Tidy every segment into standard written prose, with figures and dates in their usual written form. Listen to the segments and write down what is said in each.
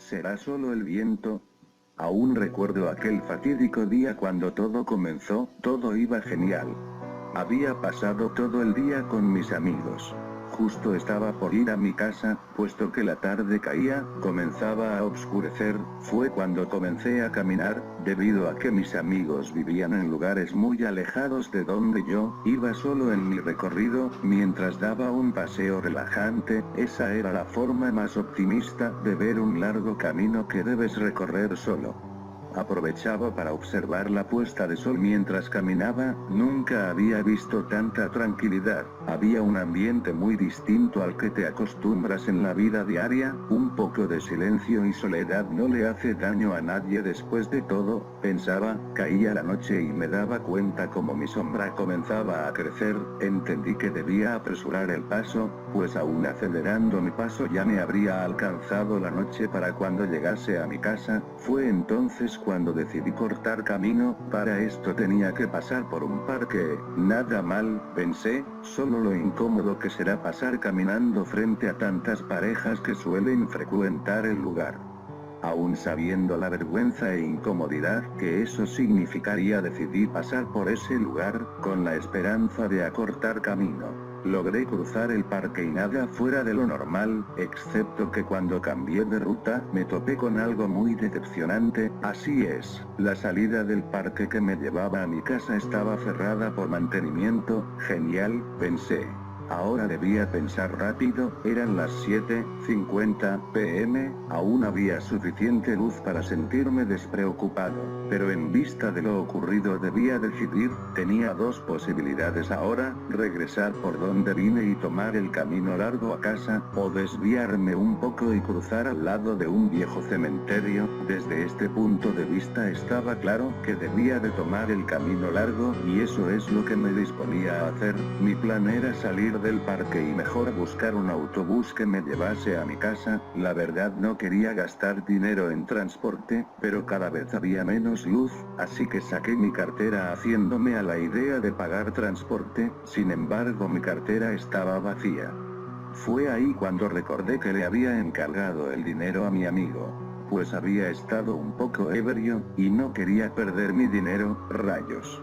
¿Será solo el viento? Aún recuerdo aquel fatídico día cuando todo comenzó, todo iba genial. Había pasado todo el día con mis amigos. Justo estaba por ir a mi casa, puesto que la tarde caía, comenzaba a oscurecer, fue cuando comencé a caminar, debido a que mis amigos vivían en lugares muy alejados de donde yo, iba solo en mi recorrido, mientras daba un paseo relajante, esa era la forma más optimista de ver un largo camino que debes recorrer solo. Aprovechaba para observar la puesta de sol mientras caminaba, nunca había visto tanta tranquilidad, había un ambiente muy distinto al que te acostumbras en la vida diaria, un poco de silencio y soledad no le hace daño a nadie después de todo, pensaba, caía la noche y me daba cuenta como mi sombra comenzaba a crecer, entendí que debía apresurar el paso, pues aún acelerando mi paso ya me habría alcanzado la noche para cuando llegase a mi casa, fue entonces cuando decidí cortar camino, para esto tenía que pasar por un parque, nada mal, pensé, solo lo incómodo que será pasar caminando frente a tantas parejas que suelen frecuentar el lugar. Aún sabiendo la vergüenza e incomodidad que eso significaría, decidí pasar por ese lugar, con la esperanza de acortar camino. Logré cruzar el parque y nada fuera de lo normal, excepto que cuando cambié de ruta, me topé con algo muy decepcionante, así es, la salida del parque que me llevaba a mi casa estaba cerrada por mantenimiento, genial, pensé. Ahora debía pensar rápido, eran las 7:50 p.m, aún había suficiente luz para sentirme despreocupado, pero en vista de lo ocurrido debía decidir, tenía dos posibilidades ahora, regresar por donde vine y tomar el camino largo a casa, o desviarme un poco y cruzar al lado de un viejo cementerio, desde este punto de vista estaba claro que debía de tomar el camino largo, y eso es lo que me disponía a hacer, mi plan era salir del parque y mejor buscar un autobús que me llevase a mi casa, la verdad no quería gastar dinero en transporte, pero cada vez había menos luz, así que saqué mi cartera haciéndome a la idea de pagar transporte, sin embargo mi cartera estaba vacía. Fue ahí cuando recordé que le había encargado el dinero a mi amigo, pues había estado un poco ebrio, y no quería perder mi dinero, rayos.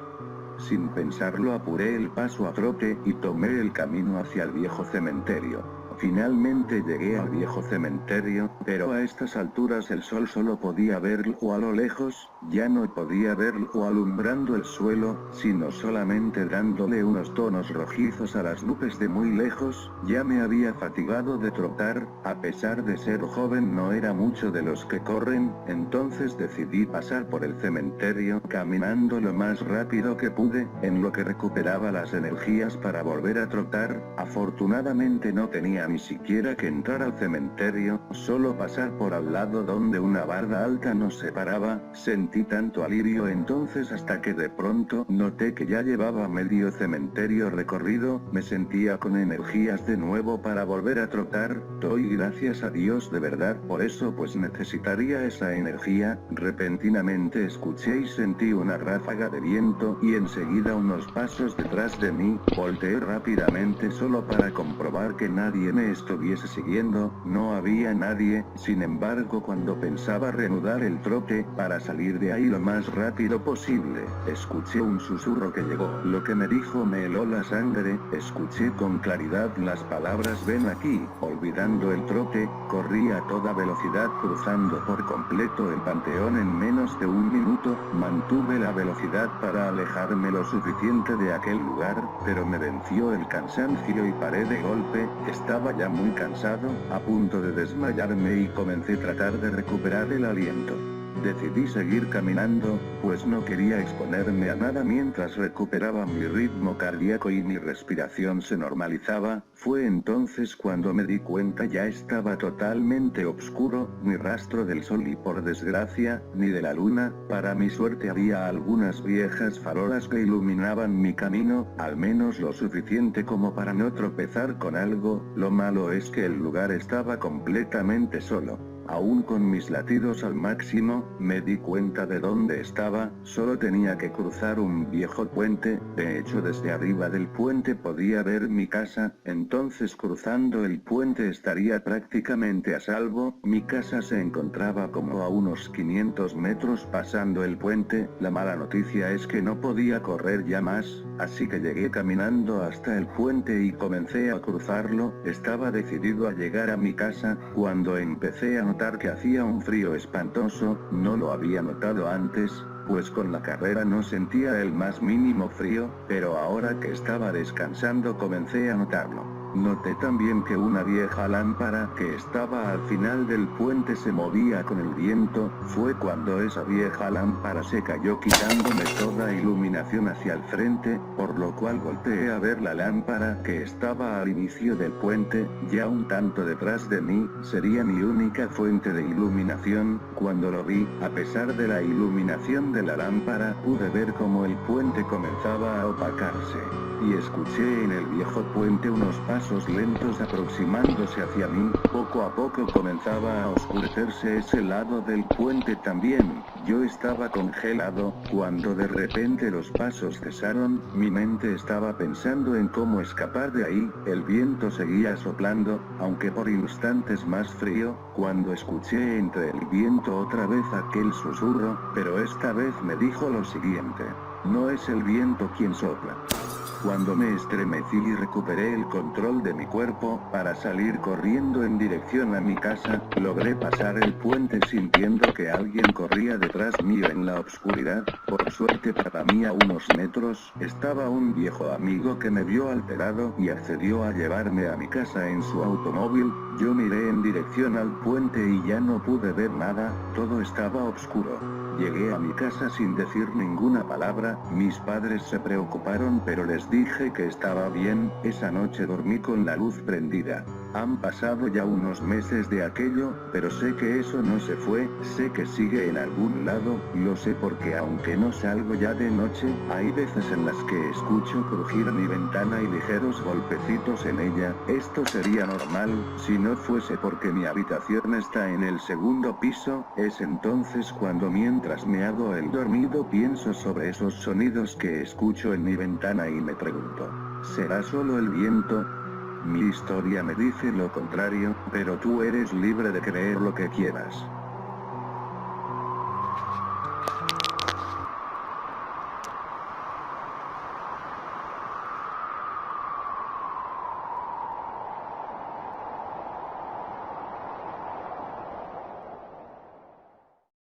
Sin pensarlo apuré el paso a trote y tomé el camino hacia el viejo cementerio. Finalmente llegué al viejo cementerio, pero a estas alturas el sol solo podía verlo a lo lejos, ya no podía verlo alumbrando el suelo, sino solamente dándole unos tonos rojizos a las nubes de muy lejos, ya me había fatigado de trotar, a pesar de ser joven no era mucho de los que corren, entonces decidí pasar por el cementerio caminando lo más rápido que pude, en lo que recuperaba las energías para volver a trotar, afortunadamente no tenía ni siquiera que entrar al cementerio, solo pasar por al lado donde una barda alta nos separaba, sentí tanto alivio entonces hasta que de pronto noté que ya llevaba medio cementerio recorrido, me sentía con energías de nuevo para volver a trotar, doy gracias a Dios de verdad por eso pues necesitaría esa energía, repentinamente escuché y sentí una ráfaga de viento y enseguida unos pasos detrás de mí, volteé rápidamente solo para comprobar que nadie me estuviese siguiendo, no había nadie, sin embargo cuando pensaba reanudar el trote, para salir de ahí lo más rápido posible, escuché un susurro que llegó, lo que me dijo me heló la sangre, escuché con claridad las palabras ven aquí, olvidando el trote, corrí a toda velocidad cruzando por completo el panteón en menos de un minuto, mantuve la velocidad para alejarme lo suficiente de aquel lugar, pero me venció el cansancio y paré de golpe, estaba ya muy cansado, a punto de desmayarme y comencé a tratar de recuperar el aliento. Decidí seguir caminando, pues no quería exponerme a nada mientras recuperaba mi ritmo cardíaco y mi respiración se normalizaba, fue entonces cuando me di cuenta ya estaba totalmente oscuro, ni rastro del sol y por desgracia, ni de la luna, para mi suerte había algunas viejas farolas que iluminaban mi camino, al menos lo suficiente como para no tropezar con algo, lo malo es que el lugar estaba completamente solo. Aún con mis latidos al máximo, me di cuenta de dónde estaba, solo tenía que cruzar un viejo puente, de hecho desde arriba del puente podía ver mi casa, entonces cruzando el puente estaría prácticamente a salvo. Mi casa se encontraba como a unos 500 metros pasando el puente. La mala noticia es que no podía correr ya más, así que llegué caminando hasta el puente y comencé a cruzarlo. Estaba decidido a llegar a mi casa, cuando empecé a notar que hacía un frío espantoso. No lo había notado antes, pues con la carrera no sentía el más mínimo frío, pero ahora que estaba descansando comencé a notarlo. Noté también que una vieja lámpara que estaba al final del puente se movía con el viento. Fue cuando esa vieja lámpara se cayó quitándome toda iluminación hacia el frente, por lo cual volteé a ver la lámpara que estaba al inicio del puente, ya un tanto detrás de mí. Sería mi única fuente de iluminación. Cuando lo vi, a pesar de la iluminación de la lámpara, pude ver cómo el puente comenzaba a opacarse. Y escuché en el viejo puente unos pasos lentos aproximándose hacia mí. Poco a poco comenzaba a oscurecerse ese lado del puente también. Yo estaba congelado, cuando de repente los pasos cesaron. Mi mente estaba pensando en cómo escapar de ahí. El viento seguía soplando, aunque por instantes más frío. Cuando escuché entre el viento otra vez aquel susurro, pero esta vez me dijo lo siguiente: no es el viento quien sopla. Cuando me estremecí y recuperé el control de mi cuerpo, para salir corriendo en dirección a mi casa, logré pasar el puente sintiendo que alguien corría detrás mío en la oscuridad. Por suerte para mí, a unos metros, estaba un viejo amigo que me vio alterado y accedió a llevarme a mi casa en su automóvil. Yo miré en dirección al puente y ya no pude ver nada, todo estaba oscuro. Llegué a mi casa sin decir ninguna palabra. Mis padres se preocuparon, pero les dije que estaba bien. Esa noche dormí con la luz prendida. Han pasado ya unos meses de aquello, pero sé que eso no se fue, sé que sigue en algún lado. Lo sé porque aunque no salgo ya de noche, hay veces en las que escucho crujir mi ventana y ligeros golpecitos en ella. Esto sería normal, si no fuese porque mi habitación está en el segundo piso. Es entonces cuando mientras me hago el dormido pienso sobre esos sonidos que escucho en mi ventana y me pregunto: ¿será solo el viento? Mi historia me dice lo contrario, pero tú eres libre de creer lo que quieras.